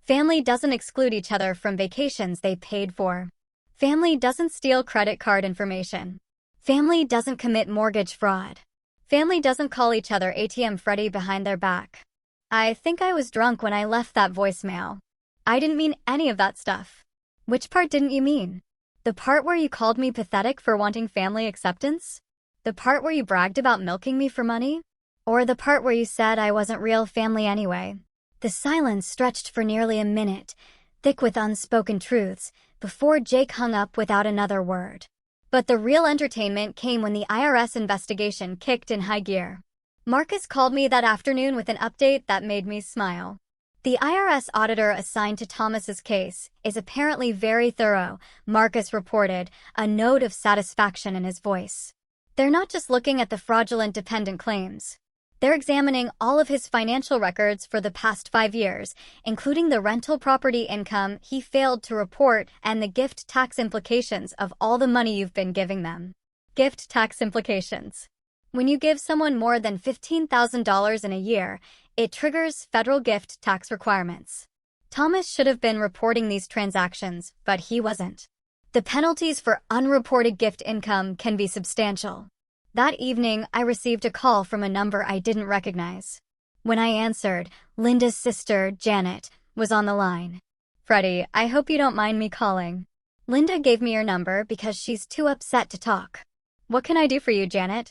Family doesn't exclude each other from vacations they paid for. Family doesn't steal credit card information. Family doesn't commit mortgage fraud. Family doesn't call each other ATM Freddy behind their back. I think I was drunk when I left that voicemail. I didn't mean any of that stuff. Which part didn't you mean? The part where you called me pathetic for wanting family acceptance? The part where you bragged about milking me for money? Or the part where you said I wasn't real family anyway? The silence stretched for nearly a minute, thick with unspoken truths, before Jake hung up without another word. But the real entertainment came when the IRS investigation kicked in high gear. Marcus called me that afternoon with an update that made me smile. The IRS auditor assigned to Thomas's case is apparently very thorough, Marcus reported, a note of satisfaction in his voice. They're not just looking at the fraudulent dependent claims. They're examining all of his financial records for the past 5 years, including the rental property income he failed to report and the gift tax implications of all the money you've been giving them. Gift tax implications. When you give someone more than $15,000 in a year, it triggers federal gift tax requirements. Thomas should have been reporting these transactions, but he wasn't. The penalties for unreported gift income can be substantial. That evening, I received a call from a number I didn't recognize. When I answered, Linda's sister, Janet, was on the line. Freddie, I hope you don't mind me calling. Linda gave me your number because she's too upset to talk. What can I do for you, Janet?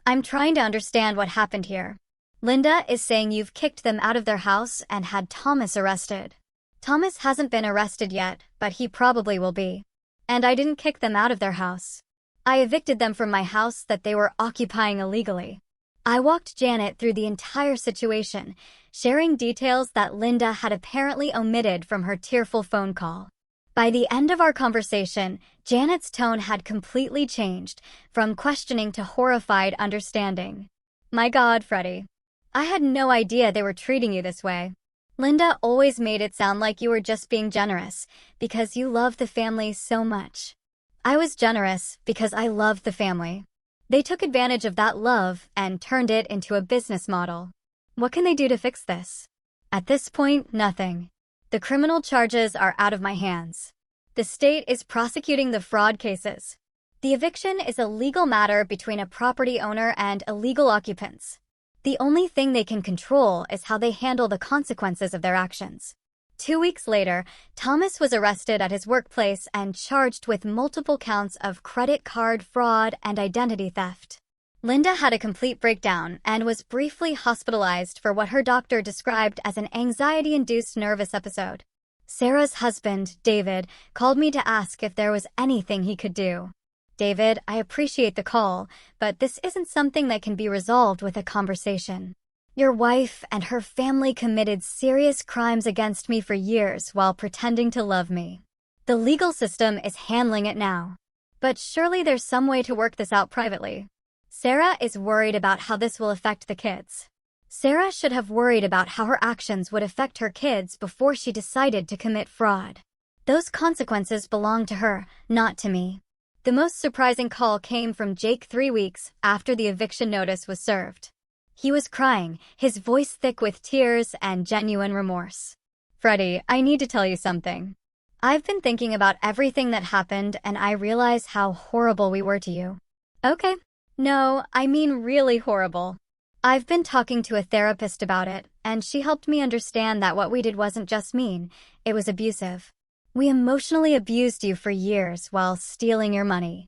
I'm trying to understand what happened here. Linda is saying you've kicked them out of their house and had Thomas arrested. Thomas hasn't been arrested yet, but he probably will be. And I didn't kick them out of their house. I evicted them from my house that they were occupying illegally. I walked Janet through the entire situation, sharing details that Linda had apparently omitted from her tearful phone call. By the end of our conversation, Janet's tone had completely changed, from questioning to horrified understanding. My God, Freddie. I had no idea they were treating you this way. Linda always made it sound like you were just being generous, because you love the family so much. I was generous because I loved the family. They took advantage of that love and turned it into a business model. What can they do to fix this? At this point, nothing. The criminal charges are out of my hands. The state is prosecuting the fraud cases. The eviction is a legal matter between a property owner and illegal occupants. The only thing they can control is how they handle the consequences of their actions. 2 weeks later, Thomas was arrested at his workplace and charged with multiple counts of credit card fraud and identity theft. Linda had a complete breakdown and was briefly hospitalized for what her doctor described as an anxiety-induced nervous episode. Sarah's husband, David, called me to ask if there was anything he could do. David, I appreciate the call, but this isn't something that can be resolved with a conversation. Your wife and her family committed serious crimes against me for years while pretending to love me. The legal system is handling it now. But surely there's some way to work this out privately. Sarah is worried about how this will affect the kids. Sarah should have worried about how her actions would affect her kids before she decided to commit fraud. Those consequences belong to her, not to me. The most surprising call came from Jake 3 weeks after the eviction notice was served. He was crying, his voice thick with tears and genuine remorse. Freddie, I need to tell you something. I've been thinking about everything that happened and I realize how horrible we were to you. Okay. No, I mean really horrible. I've been talking to a therapist about it, and she helped me understand that what we did wasn't just mean, it was abusive. We emotionally abused you for years while stealing your money."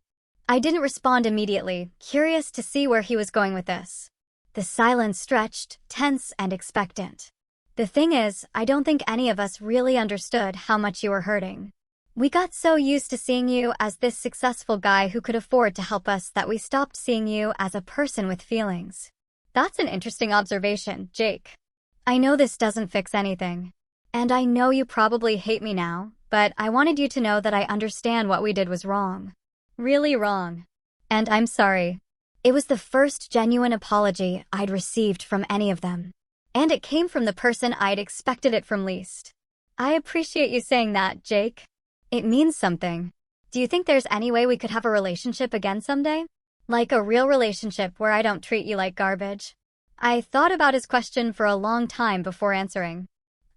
I didn't respond immediately, curious to see where he was going with this. The silence stretched, tense and expectant. "The thing is, I don't think any of us really understood how much you were hurting. We got so used to seeing you as this successful guy who could afford to help us that we stopped seeing you as a person with feelings." That's an interesting observation, Jake. I know this doesn't fix anything. And I know you probably hate me now, but I wanted you to know that I understand what we did was wrong. Really wrong. And I'm sorry. It was the first genuine apology I'd received from any of them. And it came from the person I'd expected it from least. I appreciate you saying that, Jake. It means something. Do you think there's any way we could have a relationship again someday? Like a real relationship where I don't treat you like garbage? I thought about his question for a long time before answering.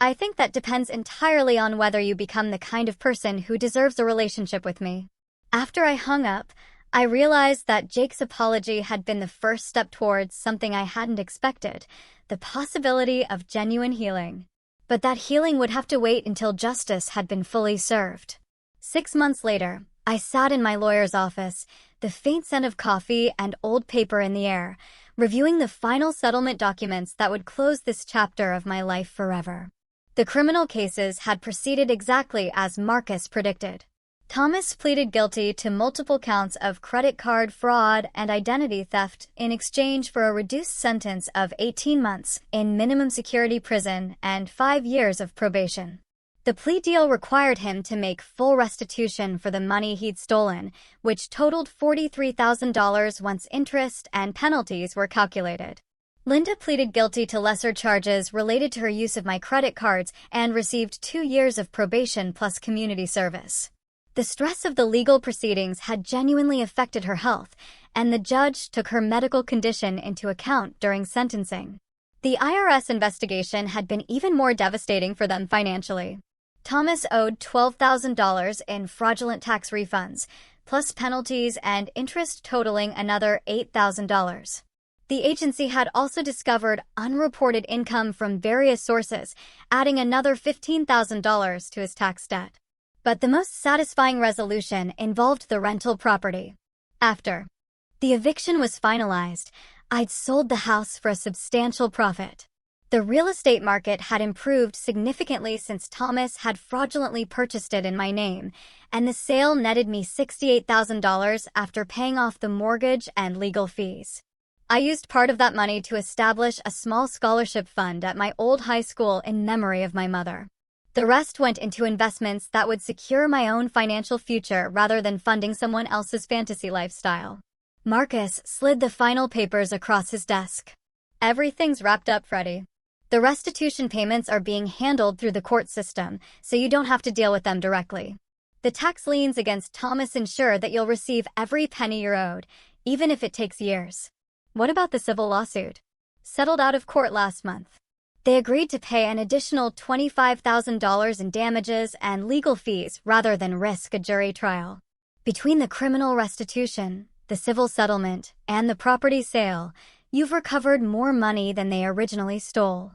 I think that depends entirely on whether you become the kind of person who deserves a relationship with me. After I hung up, I realized that Jake's apology had been the first step towards something I hadn't expected, the possibility of genuine healing. But that healing would have to wait until justice had been fully served. 6 months later, I sat in my lawyer's office, the faint scent of coffee and old paper in the air, reviewing the final settlement documents that would close this chapter of my life forever. The criminal cases had proceeded exactly as Marcus predicted. Thomas pleaded guilty to multiple counts of credit card fraud and identity theft in exchange for a reduced sentence of 18 months in minimum security prison and 5 years of probation. The plea deal required him to make full restitution for the money he'd stolen, which totaled $43,000 once interest and penalties were calculated. Linda pleaded guilty to lesser charges related to her use of my credit cards and received 2 years of probation plus community service. The stress of the legal proceedings had genuinely affected her health, and the judge took her medical condition into account during sentencing. The IRS investigation had been even more devastating for them financially. Thomas owed $12,000 in fraudulent tax refunds, plus penalties and interest totaling another $8,000. The agency had also discovered unreported income from various sources, adding another $15,000 to his tax debt. But the most satisfying resolution involved the rental property. After the eviction was finalized, I'd sold the house for a substantial profit. The real estate market had improved significantly since Thomas had fraudulently purchased it in my name, and the sale netted me $68,000 after paying off the mortgage and legal fees. I used part of that money to establish a small scholarship fund at my old high school in memory of my mother. The rest went into investments that would secure my own financial future rather than funding someone else's fantasy lifestyle. Marcus slid the final papers across his desk. "Everything's wrapped up, Freddie. The restitution payments are being handled through the court system, so you don't have to deal with them directly. The tax liens against Thomas ensure that you'll receive every penny you're owed, even if it takes years." What about the civil lawsuit? Settled out of court last month. They agreed to pay an additional $25,000 in damages and legal fees rather than risk a jury trial. Between the criminal restitution, the civil settlement, and the property sale, you've recovered more money than they originally stole.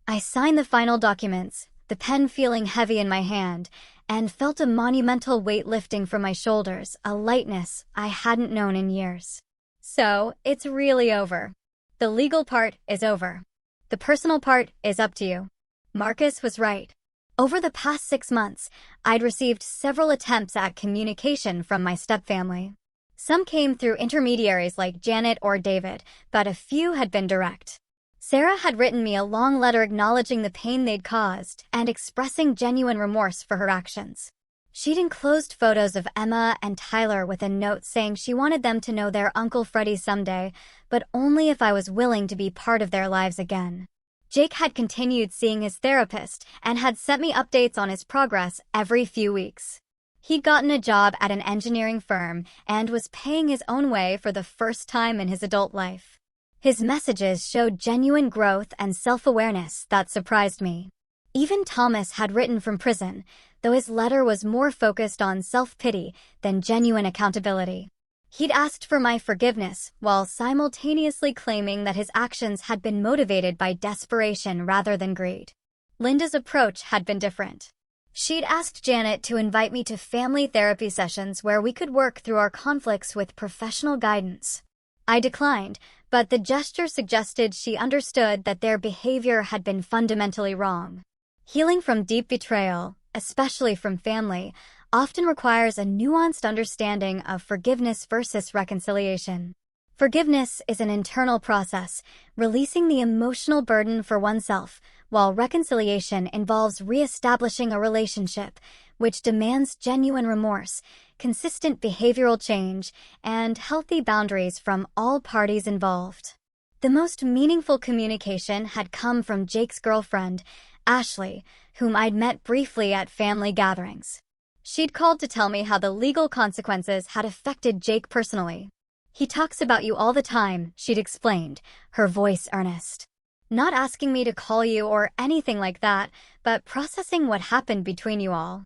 I signed the final documents, the pen feeling heavy in my hand, and felt a monumental weight lifting from my shoulders, a lightness I hadn't known in years. So, it's really over. The legal part is over. The personal part is up to you. Marcus was right. Over the past 6 months, I'd received several attempts at communication from my stepfamily. Some came through intermediaries like Janet or David, but a few had been direct. Sarah had written me a long letter acknowledging the pain they'd caused and expressing genuine remorse for her actions. She'd enclosed photos of Emma and Tyler with a note saying she wanted them to know their Uncle Freddie someday, but only if I was willing to be part of their lives again. Jake had continued seeing his therapist and had sent me updates on his progress every few weeks. He'd gotten a job at an engineering firm and was paying his own way for the first time in his adult life. His messages showed genuine growth and self-awareness that surprised me. Even Thomas had written from prison, though his letter was more focused on self-pity than genuine accountability. He'd asked for my forgiveness while simultaneously claiming that his actions had been motivated by desperation rather than greed. Linda's approach had been different. She'd asked Janet to invite me to family therapy sessions where we could work through our conflicts with professional guidance. I declined, but the gesture suggested she understood that their behavior had been fundamentally wrong. Healing from deep betrayal, especially from family, often requires a nuanced understanding of forgiveness versus reconciliation. Forgiveness is an internal process, releasing the emotional burden for oneself, while reconciliation involves re-establishing a relationship, which demands genuine remorse, consistent behavioral change, and healthy boundaries from all parties involved. The most meaningful communication had come from Jake's girlfriend, Ashley, whom I'd met briefly at family gatherings. She'd called to tell me how the legal consequences had affected Jake personally. "He talks about you all the time," she'd explained, her voice earnest. "Not asking me to call you or anything like that, but processing what happened between you all.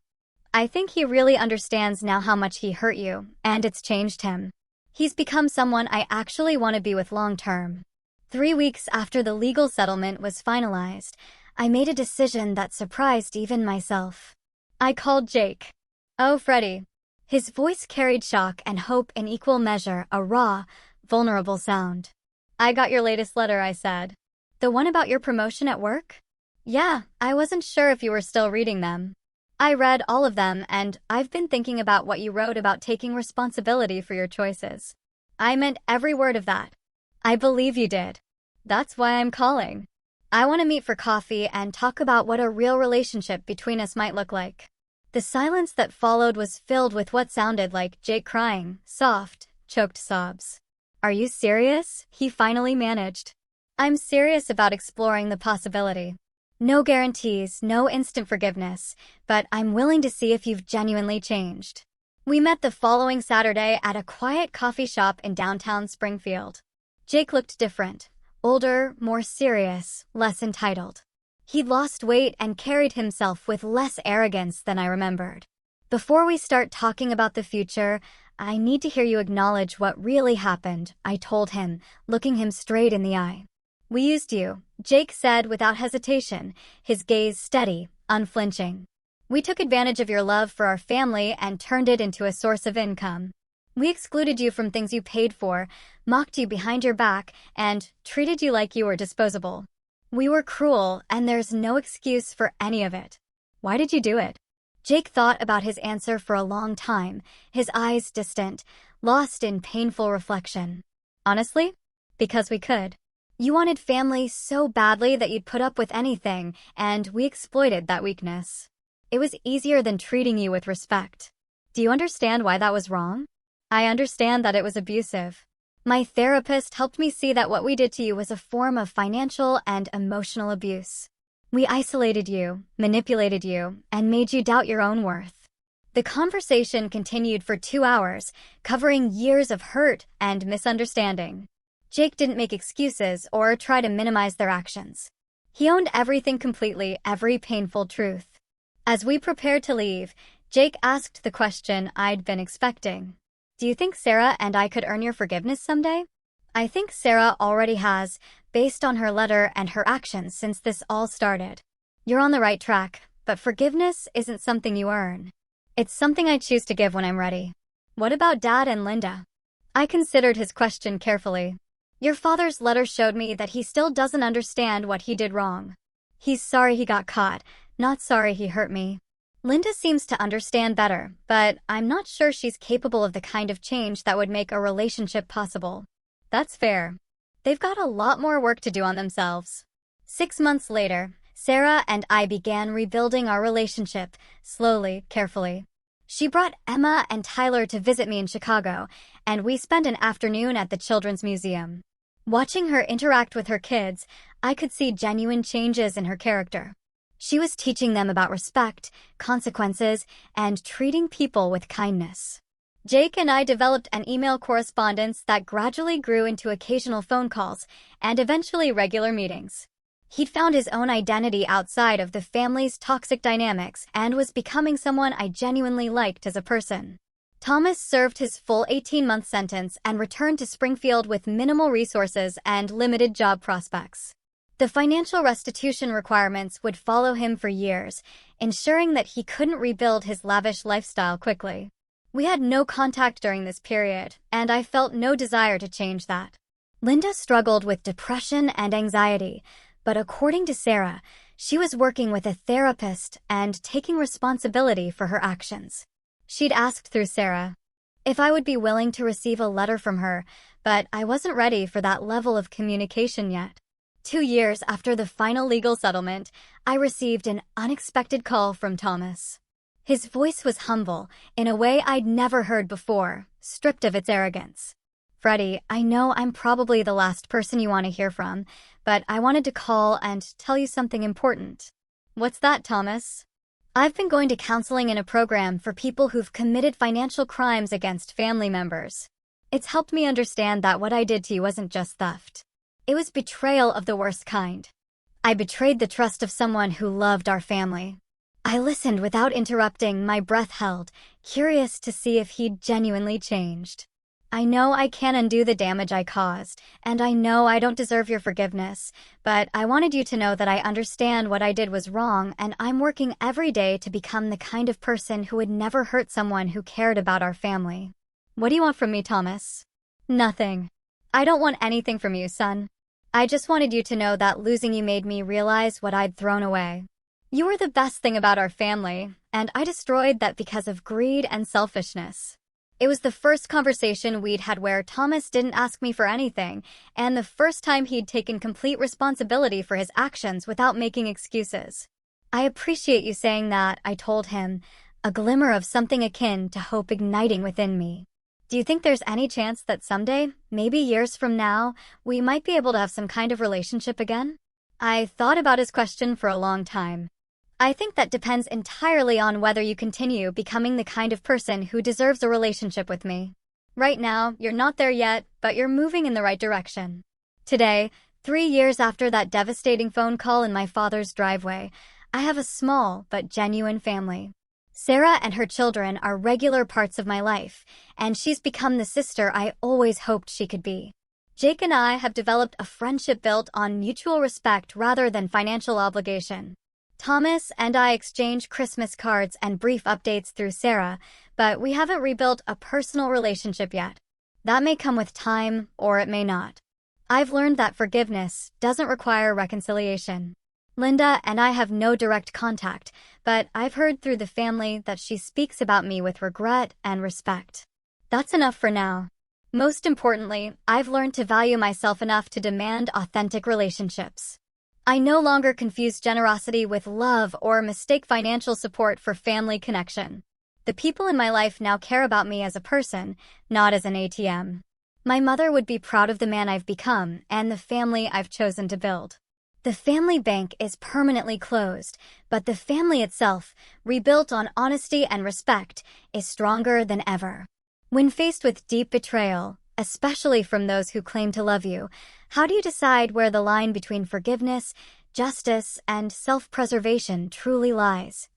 I think he really understands now how much he hurt you, and it's changed him. He's become someone I actually want to be with long term." 3 weeks after the legal settlement was finalized, I made a decision that surprised even myself. I called Jake. "Oh, Freddie." His voice carried shock and hope in equal measure, a raw, vulnerable sound. "I got your latest letter," I said. "The one about your promotion at work?" "Yeah, I wasn't sure if you were still reading them." "I read all of them, and I've been thinking about what you wrote about taking responsibility for your choices. I meant every word of that." "I believe you did. That's why I'm calling. I want to meet for coffee and talk about what a real relationship between us might look like." The silence that followed was filled with what sounded like Jake crying, soft, choked sobs. "Are you serious?" he finally managed. "I'm serious about exploring the possibility. No guarantees, no instant forgiveness, but I'm willing to see if you've genuinely changed." We met the following Saturday at a quiet coffee shop in downtown Springfield. Jake looked different, older, more serious, less entitled. He'd lost weight and carried himself with less arrogance than I remembered. "Before we start talking about the future, I need to hear you acknowledge what really happened," I told him, looking him straight in the eye. "We used you," Jake said without hesitation, his gaze steady, unflinching. "We took advantage of your love for our family and turned it into a source of income. We excluded you from things you paid for, mocked you behind your back, and treated you like you were disposable. We were cruel, and there's no excuse for any of it. Why did you do it?" Jake thought about his answer for a long time, his eyes distant, lost in painful reflection. "Honestly, because we could. You wanted family so badly that you'd put up with anything, and we exploited that weakness. It was easier than treating you with respect. Do you understand why that was wrong?" "I understand that it was abusive. My therapist helped me see that what we did to you was a form of financial and emotional abuse. We isolated you, manipulated you, and made you doubt your own worth." The conversation continued for 2 hours, covering years of hurt and misunderstanding. Jake didn't make excuses or try to minimize their actions. He owned everything completely, every painful truth. As we prepared to leave, Jake asked the question I'd been expecting. "Do you think Sarah and I could earn your forgiveness someday?" "I think Sarah already has, based on her letter and her actions since this all started. You're on the right track, but forgiveness isn't something you earn. It's something I choose to give when I'm ready." "What about Dad and Linda?" I considered his question carefully. "Your father's letter showed me that he still doesn't understand what he did wrong. He's sorry he got caught, not sorry he hurt me. Linda seems to understand better, but I'm not sure she's capable of the kind of change that would make a relationship possible." "That's fair. They've got a lot more work to do on themselves." 6 months later, Sarah and I began rebuilding our relationship, slowly, carefully. She brought Emma and Tyler to visit me in Chicago, and we spent an afternoon at the Children's Museum. Watching her interact with her kids, I could see genuine changes in her character. She was teaching them about respect, consequences, and treating people with kindness. Jake and I developed an email correspondence that gradually grew into occasional phone calls and eventually regular meetings. He'd found his own identity outside of the family's toxic dynamics and was becoming someone I genuinely liked as a person. Thomas served his full 18-month sentence and returned to Springfield with minimal resources and limited job prospects. The financial restitution requirements would follow him for years, ensuring that he couldn't rebuild his lavish lifestyle quickly. We had no contact during this period, and I felt no desire to change that. Linda struggled with depression and anxiety, but according to Sarah, she was working with a therapist and taking responsibility for her actions. She'd asked through Sarah if I would be willing to receive a letter from her, but I wasn't ready for that level of communication yet. 2 years after the final legal settlement, I received an unexpected call from Thomas. His voice was humble, in a way I'd never heard before, stripped of its arrogance. "Freddie, I know I'm probably the last person you want to hear from, but I wanted to call and tell you something important." "What's that, Thomas?" "I've been going to counseling in a program for people who've committed financial crimes against family members. It's helped me understand that what I did to you wasn't just theft. It was betrayal of the worst kind. I betrayed the trust of someone who loved our family." I listened without interrupting, my breath held, curious to see if he'd genuinely changed. "I know I can't undo the damage I caused, and I know I don't deserve your forgiveness, but I wanted you to know that I understand what I did was wrong, and I'm working every day to become the kind of person who would never hurt someone who cared about our family." "What do you want from me, Thomas?" "Nothing. I don't want anything from you, son. I just wanted you to know that losing you made me realize what I'd thrown away. You were the best thing about our family, and I destroyed that because of greed and selfishness." It was the first conversation we'd had where Thomas didn't ask me for anything, and the first time he'd taken complete responsibility for his actions without making excuses. "I appreciate you saying that," I told him, a glimmer of something akin to hope igniting within me. "Do you think there's any chance that someday, maybe years from now, we might be able to have some kind of relationship again?" I thought about his question for a long time. "I think that depends entirely on whether you continue becoming the kind of person who deserves a relationship with me. Right now, you're not there yet, but you're moving in the right direction." Today, 3 years after that devastating phone call in my father's driveway, I have a small but genuine family. Sarah and her children are regular parts of my life, and she's become the sister I always hoped she could be. Jake and I have developed a friendship built on mutual respect rather than financial obligation. Thomas and I exchange Christmas cards and brief updates through Sarah, but we haven't rebuilt a personal relationship yet. That may come with time, or it may not. I've learned that forgiveness doesn't require reconciliation. Linda and I have no direct contact, but I've heard through the family that she speaks about me with regret and respect. That's enough for now. Most importantly, I've learned to value myself enough to demand authentic relationships. I no longer confuse generosity with love or mistake financial support for family connection. The people in my life now care about me as a person, not as an ATM. My mother would be proud of the man I've become and the family I've chosen to build. The family bank is permanently closed, but the family itself, rebuilt on honesty and respect, is stronger than ever. When faced with deep betrayal, especially from those who claim to love you, how do you decide where the line between forgiveness, justice, and self-preservation truly lies?